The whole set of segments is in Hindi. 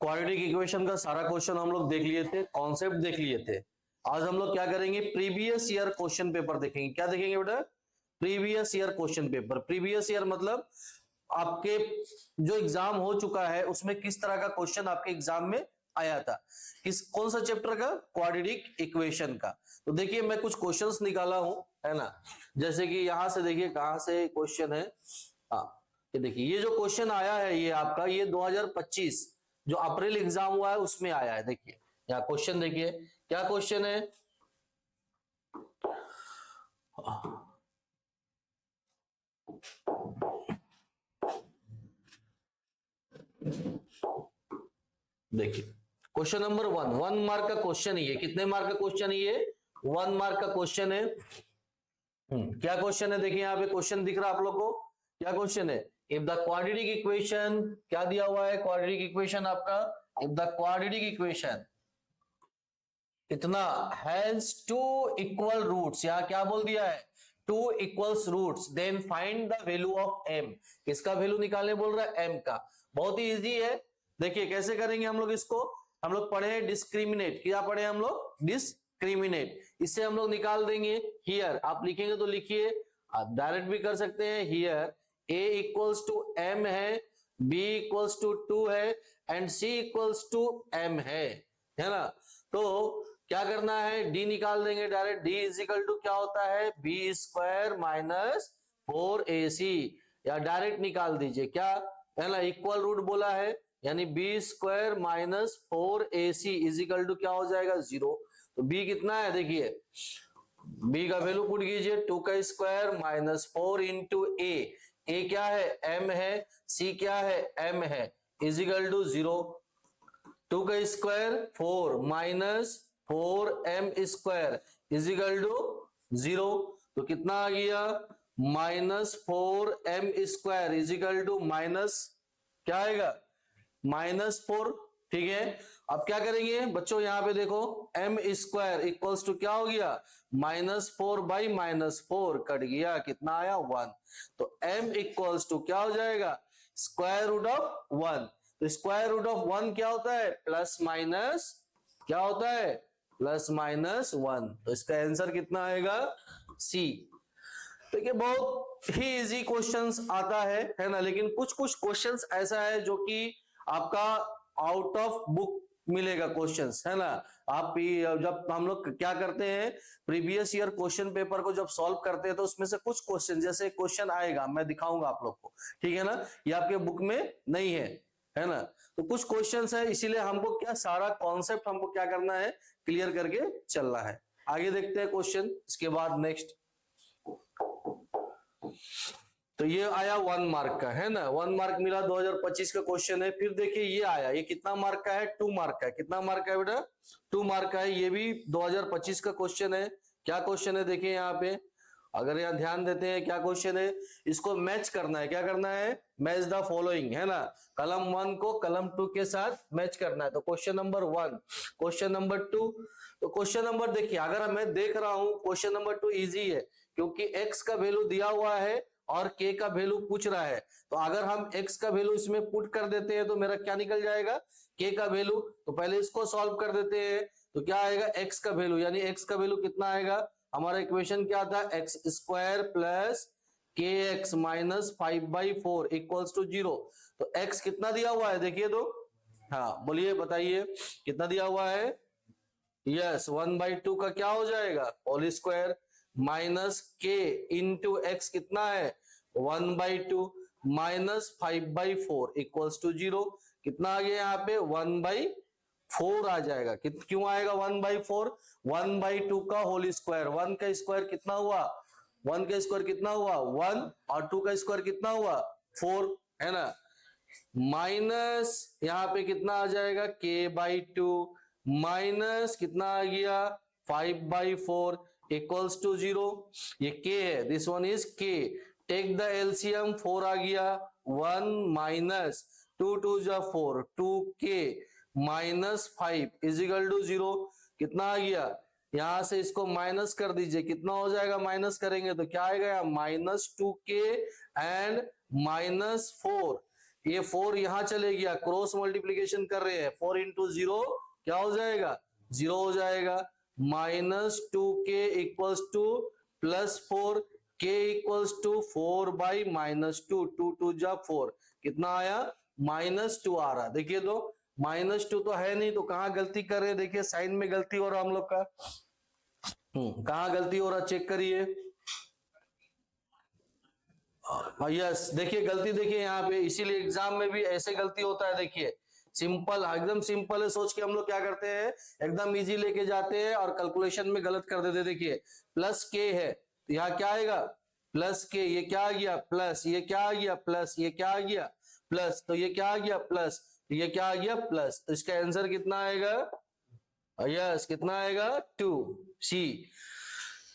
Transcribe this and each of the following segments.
क्वाड्रेटिक इक्वेशन का सारा क्वेश्चन हम लोग देख लिए थे, कॉन्सेप्ट देख लिए थे। आज हम लोग क्या करेंगे, प्रीवियस ईयर क्वेश्चन पेपर देखेंगे। क्या देखेंगे बेटा? Previous year question paper. Previous year मतलब आपके जो एग्जाम हो चुका है उसमें किस तरह का क्वेश्चन आपके एग्जाम में आया था, किस कौन सा चैप्टर का, क्वाड्रेटिक इक्वेशन का। तो देखिए मैं कुछ क्वेश्चंस निकाला हूं, है ना। जैसे कि यहां से देखिए कहां से क्वेश्चन है। हाँ, ये देखिए ये जो क्वेश्चन आया है ये आपका, ये 2025 जो अप्रैल एग्जाम हुआ है उसमें आया है। देखिए यहाँ क्वेश्चन देखिए, क्या क्वेश्चन है। देखिए क्वेश्चन नंबर 1 मार्क का क्वेश्चन ही है। कितने मार्क का क्वेश्चन है ये? 1 मार्क का क्वेश्चन है। क्या क्वेश्चन है? देखिए यहाँ पे क्वेश्चन दिख रहा है आप लोग को। क्या क्वेश्चन है? इफ द क्वाड्रेटिक इक्वेशन, क्या दिया हुआ है क्वाड्रेटिक इक्वेशन आपका, इफ द क्वाड्रेटिक इक्वेशन कितना हैज टू इक्वल रूट्स, यहां क्या बोल दिया है, two equals roots, then find the value of m. किसका वैल्यू निकालने बोल रहा है? एम का। बहुत ही इजी है। देखिए कैसे करेंगे हम लोग इसको। हम लोग पढ़े हैं डिस्क्रिमिनेट। क्या पढ़े हम लोग? डिस्क्रिमिनेट। इससे हम लोग निकाल देंगे। हियर आप लिखेंगे तो लिखिए, आप डायरेक्ट भी कर सकते हैं। Here a equals to m है, बी इक्वल्स टू 2 है and c equals to m है ना। तो क्या करना है, डी निकाल देंगे direct. D is equal to क्या होता है, बी स्क्वायर माइनस 4ac, या डायरेक्ट निकाल दीजिए। क्या है ना, इक्वल रूट बोला है, यानी b square minus 4ac is equal to क्या हो जाएगा, 0। तो बी कितना है देखिए, बी का वैल्यू पुट कीजिए, 2 का स्क्वायर माइनस 4 इंटू ए क्या है, एम है, सी क्या है, एम है, इज इक्वल टू 0। 2 का square 4 minus 4m square is equal to 0। तो कितना आ गया, minus 4m square is equal to minus क्या आएगा, -4। ठीक है, अब क्या करेंगे बच्चों, यहां पे देखो m स्क्वायर इक्वल्स टू क्या हो गया, -4 बाई -4 कट गया, कितना आया 1। तो m इक्वल्स टू क्या हो जाएगा, स्क्वायर रूट ऑफ 1। तो स्क्वायर रूट ऑफ 1 क्या होता है, प्लस माइनस क्या होता है, +-1। तो इसका आंसर कितना आएगा, सी। देखिए बहुत ही इजी क्वेश्चंस आता है ना, लेकिन कुछ कुछ क्वेश्चंस ऐसा है जो कि आपका आउट ऑफ बुक मिलेगा क्वेश्चंस, है ना। आप जब हम लोग क्या करते हैं, प्रीवियस ईयर क्वेश्चन पेपर को जब सॉल्व करते हैं तो उसमें से कुछ क्वेश्चन, जैसे क्वेश्चन आएगा मैं दिखाऊंगा आप लोग को, ठीक है ना, ये आपके बुक में नहीं है ना। तो कुछ क्वेश्चंस है, इसीलिए हमको क्या सारा कॉन्सेप्ट हमको क्या करना है, क्लियर करके चलना है। आगे देखते हैं क्वेश्चन, इसके बाद नेक्स्ट। तो ये आया 1 मार्क का, है ना, 1 मार्क मिला, 2025 का क्वेश्चन है। फिर देखिए ये आया, ये कितना मार्क का है, 2 मार्क का है। कितना मार्क का है बेटा, 2 मार्क का है। ये भी 2025 का क्वेश्चन है। क्या क्वेश्चन है देखिए यहाँ पे, अगर यहाँ ध्यान देते हैं क्या क्वेश्चन है, इसको मैच करना है। क्या करना है, मैच द फॉलोइंग, है ना, कलम 1 को कलम 2 के साथ मैच करना है। तो क्वेश्चन नंबर 1, क्वेश्चन नंबर 2। तो क्वेश्चन नंबर देखिए, अगर मैं देख रहा हूं क्वेश्चन नंबर 2 इजी है, क्योंकि x का वैल्यू दिया हुआ है और k का वैल्यू पूछ रहा है। तो अगर हम x का वैल्यू इसमें पुट कर देते हैं तो मेरा क्या निकल जाएगा, k का वैल्यू। तो पहले इसको सॉल्व कर देते हैं, तो क्या आएगा, x का वैल्यू, यानी x का वैल्यू कितना आएगा, हमारा इक्वेशन क्या था, एक्स स्क्वायर प्लस के एक्स माइनस 5/4 इक्वल्स टू 0। तो x कितना दिया हुआ है देखिए, तो हाँ बोलिए बताइए कितना दिया हुआ है, यस 1/2 का क्या हो जाएगा, होल स्क्वायर, माइनस के इंटू एक्स कितना है 1/2 माइनस 5/4 इक्वल्स टू 0। कितना आ गया यहाँ पे 1/4 आ जाएगा। क्यों आएगा 1/4, 1/2 का होल स्क्वायर, 1 का स्क्वायर कितना हुआ, 1 का स्क्वायर कितना हुआ 1, और 2 का स्क्वायर कितना हुआ 4, है ना, माइनस यहाँ पे कितना आ जाएगा k/2 माइनस कितना आ गया 5/4 इक्वल्स टू 0। ये k है, this one is k, take the LCM, 4 आ गया, 1 माइनस 2 2 जा 4, 2k minus 5 is equal to 0। कितना आ गया, यहां से इसको माइनस कर दीजिए, कितना हो जाएगा, माइनस करेंगे तो क्या आएगा, -2k एंड -4 ये 4 यहां चले गया, क्रॉस मल्टीप्लीकेशन कर रहे हैं, 4 इंटू 0 क्या हो जाएगा, 0 हो जाएगा। -2k equals to +4, k equals to 4/-2, 2 2 जा 4, कितना आया, -2 आ रहा। देखिए तो -2 तो है नहीं, तो कहां गलती कर रहे हैं, देखिए साइन में गलती हो रहा हम लोग का। कहां गलती हो रहा चेक करिए। यस, देखिए गलती, देखिए यहाँ पे, इसीलिए एग्जाम में भी ऐसे गलती होता है। देखिए सिंपल, एकदम सिंपल है, सोच के हम लोग क्या करते हैं, एकदम इजी लेके जाते हैं और कैलकुलेशन में गलत कर देते हैं। देखिए +k है, तो यहाँ क्या आएगा, +k, ये क्या आ गया प्लस, ये क्या आ गया प्लस, ये क्या आ गया प्लस, तो ये क्या आ गया प्लस, ये क्या आ गया प्लस, तो इसका आंसर कितना आएगा, यस कितना आएगा 2 सी।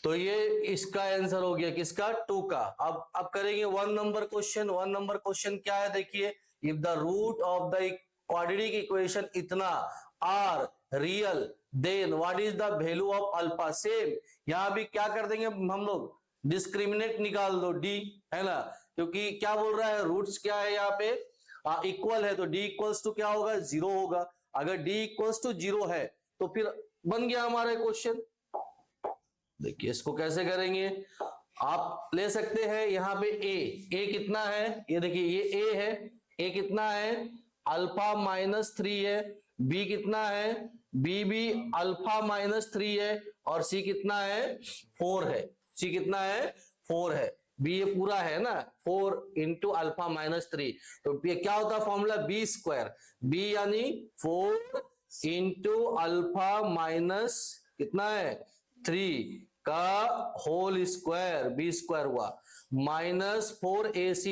तो ये इसका आंसर हो गया किसका, 2 का। अब करेंगे 1 नंबर क्वेश्चन। 1 नंबर क्वेश्चन क्या है, देखिए, if the root of the quadratic equation इतना are real, then what is the value of alpha. Same यहां भी क्या कर देंगे हम लोग, डिस्क्रिमिनेट निकाल दो, डी, है ना, क्योंकि क्या बोल रहा है, रूट्स क्या है यहाँ पे, इक्वल है, तो डी इक्वल्स टू क्या होगा, 0 होगा। अगर डी इक्वल्स टू 0 है तो फिर बन गया हमारा क्वेश्चन। देखिए इसको कैसे करेंगे, आप ले सकते हैं यहाँ पे ए कितना है, ये देखिए ये ए है, ए कितना है, अल्फा -3 है, बी कितना है, बी भी अल्फा -3 है, और सी कितना है, 4 है, सी कितना है, 4 है, बी ये पूरा है ना, 4 इंटू अल्फा -3, तो ये क्या होता है फॉर्मूला, बी स्क्वायर, बी यानी 4 इंटू अल्फा माइनस कितना है 3 का होल स्क्वायर, बी स्क्वायर हुआ, -4ac,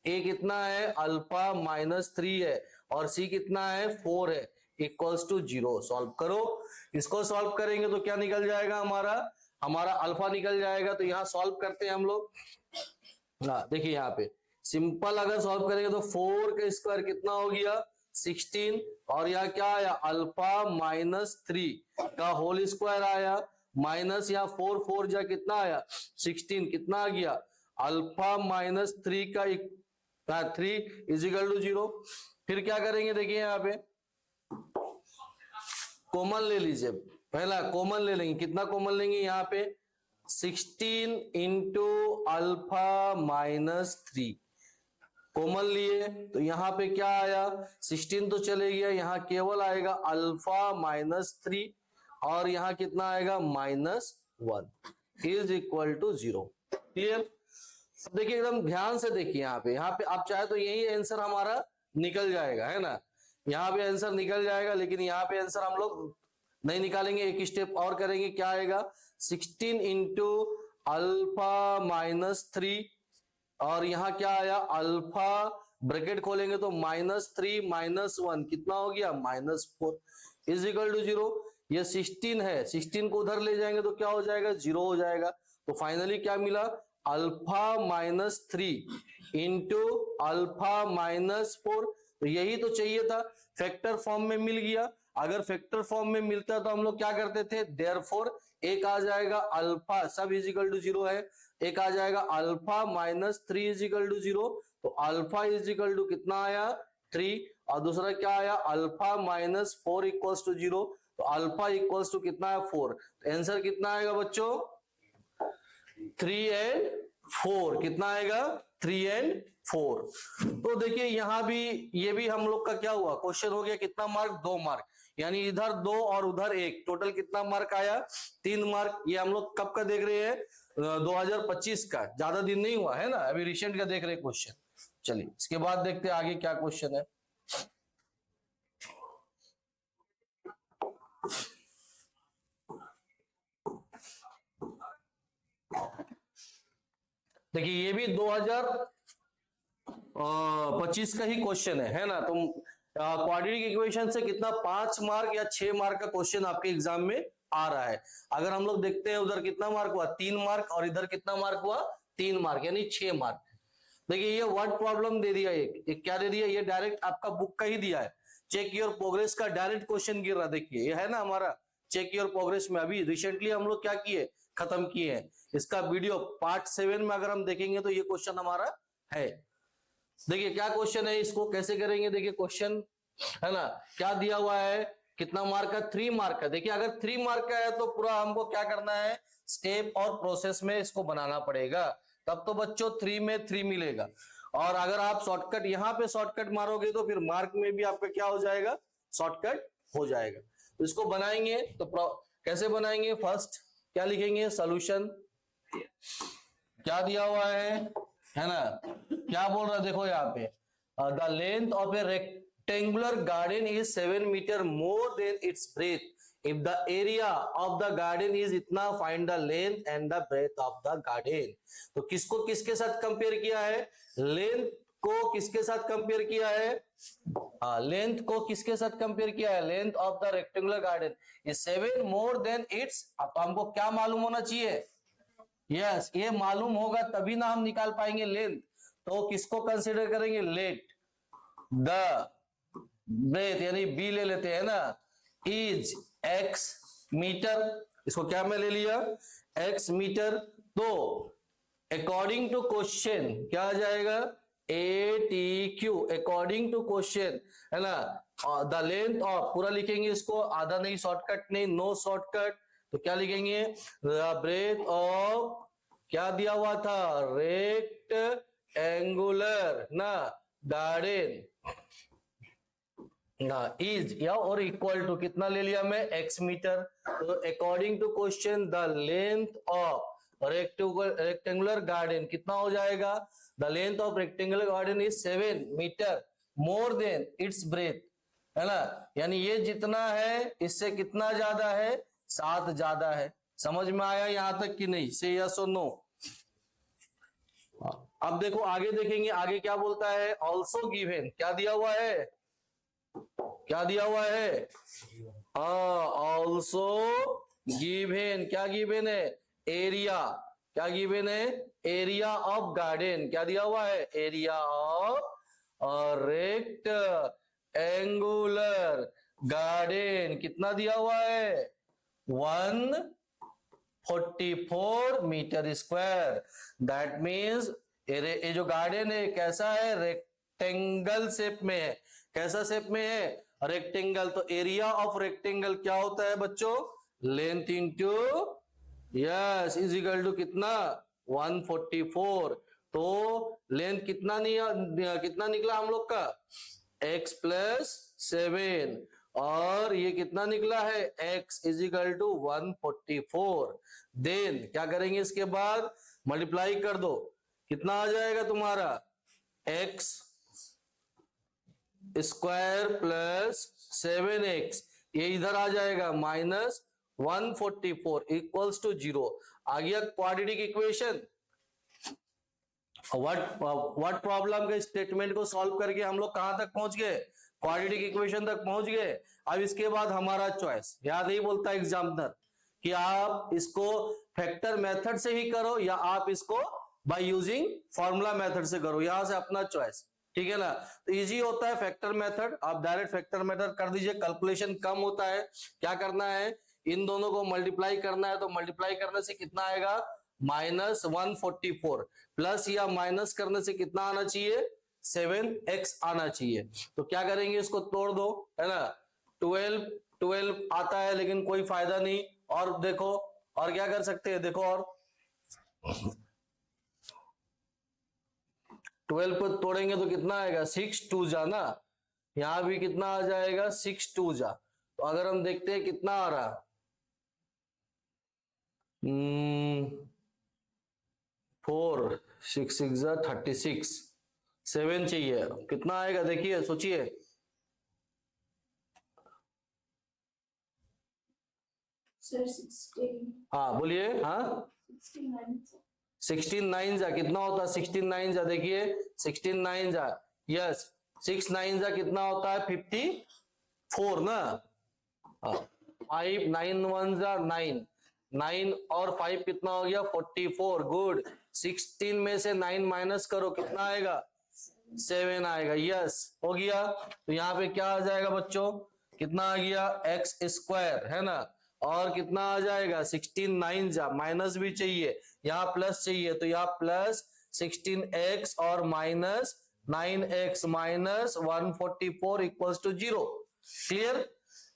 ए कितना है, अल्फा -3 है, और सी कितना है, 4 है, इक्वल्स टू 0। सॉल्व करो, इसको सॉल्व करेंगे तो क्या निकल जाएगा, हमारा अल्फा निकल जाएगा। तो यहां सॉल्व करते हैं हम लोग, देखिए यहाँ पे सिंपल अगर सॉल्व करेंगे तो 4 का स्क्वायर कितना हो गया 16, और यहाँ क्या आया, अल्फा -3 का होल स्क्वायर आया, माइनस यहाँ 4 4 जा कितना आया 16, कितना आ गया, अल्फा -3 का 3 = 0। फिर क्या करेंगे, देखिए यहाँ पे कॉमन ले लीजिए, पहला कॉमन ले लेंगे, कितना कॉमन लेंगे यहाँ पे 16 इंटू अल्फा -3 कॉमन लिए, तो यहाँ पे क्या आया 16 तो चले गया, यहाँ केवल आएगा अल्फा -3, और यहाँ कितना आएगा -1 = 0। क्लियर। देखिए एकदम ध्यान से देखिए, यहाँ पे आप चाहे तो यही आंसर हमारा निकल जाएगा, है ना, यहाँ पे आंसर निकल जाएगा, लेकिन यहाँ पे आंसर हम लोग नहीं निकालेंगे, एक स्टेप और करेंगे। क्या आएगा 16 इंटू अल्फा -3, और यहाँ क्या आया अल्फा, ब्रैकेट खोलेंगे तो -3 -1 कितना हो गया -4 = 0। ये 16 है, 16 को उधर ले जाएंगे तो क्या हो जाएगा 0 हो जाएगा। तो फाइनली क्या मिला, अल्फा -3 इंटू अल्फा -4, तो यही तो चाहिए था, फैक्टर फॉर्म में मिल गया। अगर फैक्टर फॉर्म में मिलता तो हम लोग क्या करते थे, देयरफॉर एक आ जाएगा अल्फा, सब = 0 है, एक आ जाएगा अल्फा -3 = 0, तो अल्फा = कितना आया 3, और दूसरा क्या आया अल्फा -4 = 0, तो अल्फा = कितना है 4, तो आंसर कितना आएगा बच्चों 3 और 4, कितना आएगा 3 और 4। तो देखिए यहाँ भी, ये भी हम लोग का क्या हुआ, क्वेश्चन हो गया कितना मार्क, 2 मार्क, यानी इधर 2 और उधर 1, टोटल कितना मार्क आया 3 मार्क। ये हम लोग कब का देख रहे हैं 2025 का, ज्यादा दिन नहीं हुआ है ना, अभी रिसेंट का देख रहे हैं क्वेश्चन। चलिए इसके बाद देखते हैं आगे क्या क्वेश्चन है। देखिए ये भी 2025 का ही क्वेश्चन है ना। तुम क्वाड्रेटिक इक्वेशन से कितना 5 मार्क या 6 मार्क का क्वेश्चन आपके एग्जाम में आ रहा है। अगर हम लोग देखते हैं उधर कितना मार्क हुआ 3 मार्क, और इधर कितना मार्क हुआ 3 मार्क, यानी 6 मार्क। देखिए ये वर्ड प्रॉब्लम दे दिया, एक क्या दे दिया, ये डायरेक्ट आपका बुक का ही दिया है, चेक योर प्रोग्रेस का डायरेक्ट क्वेश्चन गिर रहा। देखिए ये है ना हमारा चेक योर प्रोग्रेस में, अभी रिसेंटली हम लोग क्या किए, खत्म किए हैं। इसका वीडियो पार्ट 7 में अगर हम देखेंगे तो ये क्वेश्चन हमारा है। देखिए क्या क्वेश्चन है, इसको कैसे करेंगे, देखिए क्वेश्चन है ना, क्या दिया हुआ है, कितना मार्क का, 3 मार्क का। देखिए अगर 3 मार्क का है तो पूरा हमको क्या करना है, स्टेप और प्रोसेस में इसको बनाना पड़ेगा, तब तो बच्चों 3 में 3 मिलेगा। और अगर आप शॉर्टकट यहाँ पे शॉर्टकट मारोगे तो फिर मार्क में भी आपका क्या हो जाएगा, शॉर्टकट हो जाएगा। तो इसको बनाएंगे तो कैसे बनाएंगे, फर्स्ट क्या लिखेंगे, सोल्यूशन क्या दिया हुआ है ना, क्या बोल रहा है देखो यहाँ पे, the length of a rectangular garden is 7 metre more than its breadth, if the area of the garden is इतना, find the length and the breadth of the garden. तो किसको किसके साथ कंपेयर किया है, लेंथ को किसके साथ कंपेयर किया है, लेंथ को किसके साथ कंपेयर किया है, length of the rectangular garden is 7 more than it's. अब हमको क्या मालूम होना चाहिए, यस ये मालूम होगा तभी ना हम निकाल पाएंगे लेंथ। तो किसको कंसीडर करेंगे, लेट द ब्रेथ यानी बी ले लेते हैं ना, इज x मीटर, इसको क्या में ले लिया, x मीटर। तो अकॉर्डिंग टू क्वेश्चन क्या आ जाएगा, ATQ अकॉर्डिंग टू क्वेश्चन है ना, द लेंथ ऑफ पूरा लिखेंगे इसको, आधा नहीं, शॉर्टकट नहीं, नो शॉर्टकट। तो क्या लिखेंगे, द ब्रेथ ऑफ क्या दिया हुआ था, रेक्ट एंगुलर ना गार्डन इज या और इक्वल टू कितना ले लिया मैं, x मीटर। तो according to question the length of rectangular garden कितना हो जाएगा, the length of rectangular garden is 7 metre more than its breadth, है ना, यानी ये जितना है इससे कितना ज्यादा है, 7 ज्यादा है। समझ में आया यहां तक कि नहीं, से यस और नो। अब देखो आगे देखेंगे, आगे क्या बोलता है, ऑल्सो गिवन क्या दिया हुआ है, क्या दिया हुआ है, ऑल्सो गिवन, क्या गिवन है, एरिया, क्या गिवन है, एरिया ऑफ गार्डन, क्या दिया हुआ है, area of rectangular garden कितना दिया हुआ है, 144 मीटर स्क्वायर। दैट मीन्स ये जो गार्डन है कैसा है, रेक्टेंगल शेप में है, कैसा शेप में है, रेक्टेंगल। तो एरिया ऑफ रेक्टेंगल क्या होता है बच्चों, length into yes is equal to कितना, 144। तो लेंथ कितना कितना निकला हम लोग का, x प्लस 7, और ये कितना निकला है, x is equal to 144। Then क्या करेंगे, इसके बाद मल्टीप्लाई कर दो, कितना आ जाएगा तुम्हारा, x स्क्वायर प्लस 7x, ये इधर आ जाएगा माइनस 144 इक्वल्स टू 0। आ गया क्वाड्रेटिक इक्वेशन। व्हाट प्रॉब्लम के स्टेटमेंट को सॉल्व करके हम लोग कहां तक पहुंच गए, क्वाड्रेटिक इक्वेशन तक पहुंच गए। अब इसके बाद हमारा चॉइस, याद नहीं बोलता एग्जामिनर कि आप इसको फैक्टर मेथड से ही करो या आप इसको बाय यूजिंग फॉर्मूला मेथड से करो, यहां से अपना चॉइस, ठीक है ना। तो इजी होता है फैक्टर मेथड, आप डायरेक्ट फैक्टर मेथड कर दीजिए, कैलकुलेशन कम होता है। क्या करना है, इन दोनों को मल्टीप्लाई करना है, तो मल्टीप्लाई करने से कितना आएगा, माइनस 144, प्लस या माइनस करने से कितना आना चाहिए, 7x आना चाहिए। तो क्या करेंगे, इसको तोड़ दो, है ना, 12 आता है लेकिन कोई फायदा नहीं। और देखो और क्या कर सकते हैं, देखो और 12 को तोड़ेंगे तो कितना आएगा, 6 2 जा ना, यहां भी कितना आ जाएगा, 6 2 जा। तो अगर हम देखते हैं कितना आ रहा, 4 6 6 जा 36, 7 चाहिए, कितना आएगा देखिए, सोचिए, हाँ बोलिए, हाँ 16 9 जा कितना होता है, 16 9 जा देखिए, 16 9 जा यस, 6 9 जा कितना होता है, 54 ना, 5 9 1 जा 9, 9 और 5 कितना हो गया, 44। गुड, 16 में से 9 माइनस करो, कितना आएगा, 7 आएगा, यस हो गया। तो यहाँ पे क्या आ जाएगा बच्चों, कितना आ गया, एक्स स्क्वायर, है ना, और कितना आ जाएगा, 16 9 जा, माइनस भी चाहिए, यहाँ प्लस चाहिए, तो यहाँ प्लस 16x और minus 9x minus 144 equals to 0। Clear?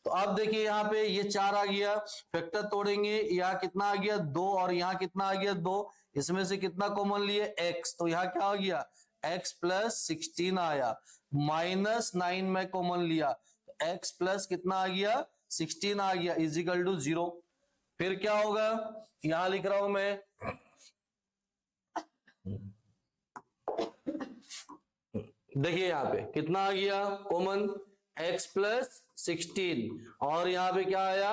तो अब देखिए यहाँ पे ये 4 आ गया, फैक्टर तोड़ेंगे, यहाँ कितना आ गया 2 और यहाँ कितना आ गया 2, इसमें से कितना कॉमन लिए x, तो यहाँ क्या हो गया x प्लस 16 आया, माइनस 9 में कॉमन लिया, x प्लस कितना आ गया 16 आ गया, इजिकल टू 0। फिर क्या होगा, यहां लिख रहा हूं मैं, देखिए यहाँ पे कितना आ गया कॉमन, x प्लस 16 और यहाँ पे क्या आया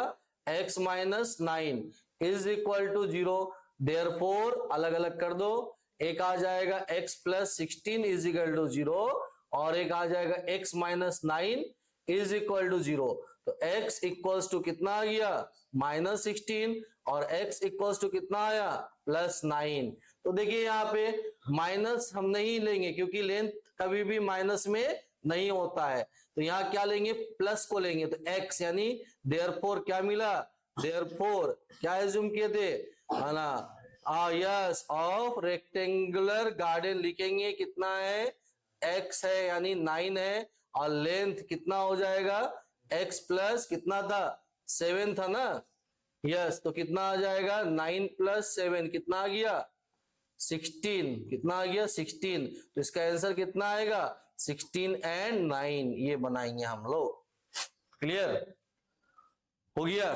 x minus 9 is equal to 0। Therefore अलग अलग कर दो, एक आ जाएगा x plus 16 is equal to 0 और एक आ जाएगा x minus 9 is equal to 0। तो x इक्वल्स टू कितना आ गया माइनस 16 और x इक्वल्स टू कितना आया प्लस 9। तो देखिए यहाँ पे माइनस हम नहीं लेंगे क्योंकि लेंथ कभी भी माइनस में नहीं होता है, तो यहाँ क्या लेंगे प्लस को लेंगे, तो x यानी देयरफॉर क्या मिला, देयरफॉर क्या एज्यूम किए थे है ना, यस ऑफ रेक्टेंगुलर गार्डन लिखेंगे, कितना है x है यानी 9 है और लेंथ कितना हो जाएगा x प्लस कितना था 7 था ना, यस तो कितना आ जाएगा 9 प्लस 7 कितना आ गया 16, कितना आ गया 16, तो इसका आंसर कितना आएगा 16 एंड 9, ये बनाएंगे हम लोग। क्लियर हो गया?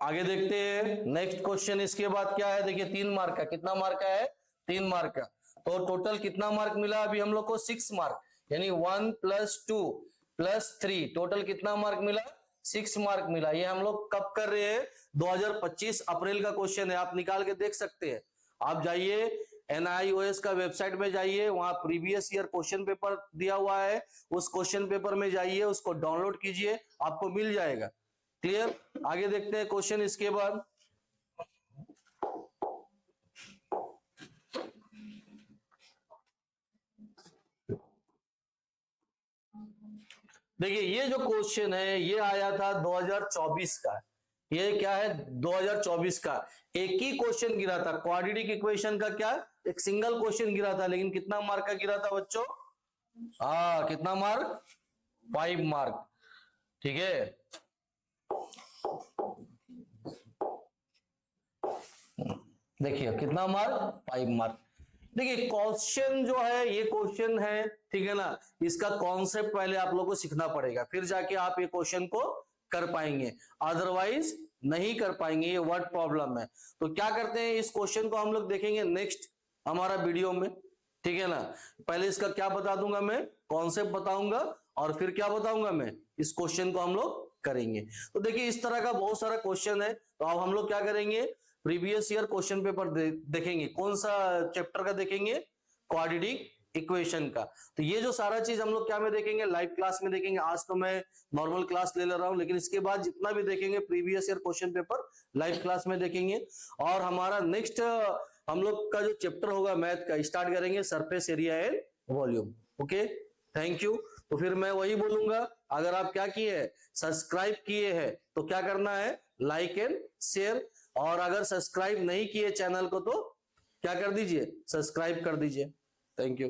आगे देखते हैं नेक्स्ट क्वेश्चन। इसके बाद क्या है देखिए 3 मार्क का, कितना मार्क का है 3 मार्क का, तो टोटल कितना मार्क मिला अभी हम लोग को 6 मार्क, यानी 1 प्लस 2 प्लस 3 टोटल कितना मार्क मिला 6 मार्क मिला। ये हम लोग कब कर रहे हैं 2025 अप्रैल का क्वेश्चन है, आप निकाल के देख सकते हैं। आप जाइए NIOS का वेबसाइट में जाइए, वहां प्रीवियस ईयर क्वेश्चन पेपर दिया हुआ है, उस क्वेश्चन पेपर में जाइए, उसको डाउनलोड कीजिए, आपको मिल जाएगा। क्लियर? आगे देखते हैं क्वेश्चन। इसके बाद देखिए ये जो क्वेश्चन है ये आया था 2024 का, ये क्या है 2024 का, एक ही क्वेश्चन गिरा था क्वाड्रेटिक इक्वेशन का, क्या एक सिंगल क्वेश्चन गिरा था, लेकिन कितना मार्क का गिरा था बच्चों, कितना मार्क 5 मार्क। ठीक है, देखिए कितना मार्क 5 मार्क। देखिए क्वेश्चन जो है ये क्वेश्चन है, ठीक है ना, इसका कॉन्सेप्ट पहले आप लोगों को सीखना पड़ेगा, फिर जाके आप ये क्वेश्चन को कर पाएंगे, अदरवाइज नहीं कर पाएंगे, ये वर्ड प्रॉब्लम है। तो क्या करते हैं इस क्वेश्चन को हम लोग देखेंगे नेक्स्ट हमारा वीडियो में, ठीक है ना। पहले इसका क्या बता दूंगा मैं, कॉन्सेप्ट बताऊंगा और फिर क्या बताऊंगा मैं, इस क्वेश्चन को हम लोग करेंगे। तो देखिए इस तरह का बहुत सारा क्वेश्चन है, तो अब हम लोग क्या करेंगे प्रीवियस ईयर क्वेश्चन पेपर देखेंगे, कौन सा चैप्टर का देखेंगे, क्वाड्रेटिक इक्वेशन का। तो ये जो सारा चीज हम लोग क्या में देखेंगे, लाइव क्लास में देखेंगे। आज तो मैं नॉर्मल क्लास ले रहा हूं, लेकिन इसके बाद जितना भी देखेंगे previous year question paper live class में देखेंगे। और हमारा नेक्स्ट हम लोग का जो चैप्टर होगा मैथ का, स्टार्ट करेंगे surface area and volume. Okay, thank you. तो फिर मैं वही बोलूंगा, अगर आप क्या किए हैं सब्सक्राइब किए हैं तो क्या करना है लाइक एंड शेयर, और अगर सब्सक्राइब नहीं किए चैनल को तो क्या कर दीजिए सब्सक्राइब कर दीजिए। Thank you.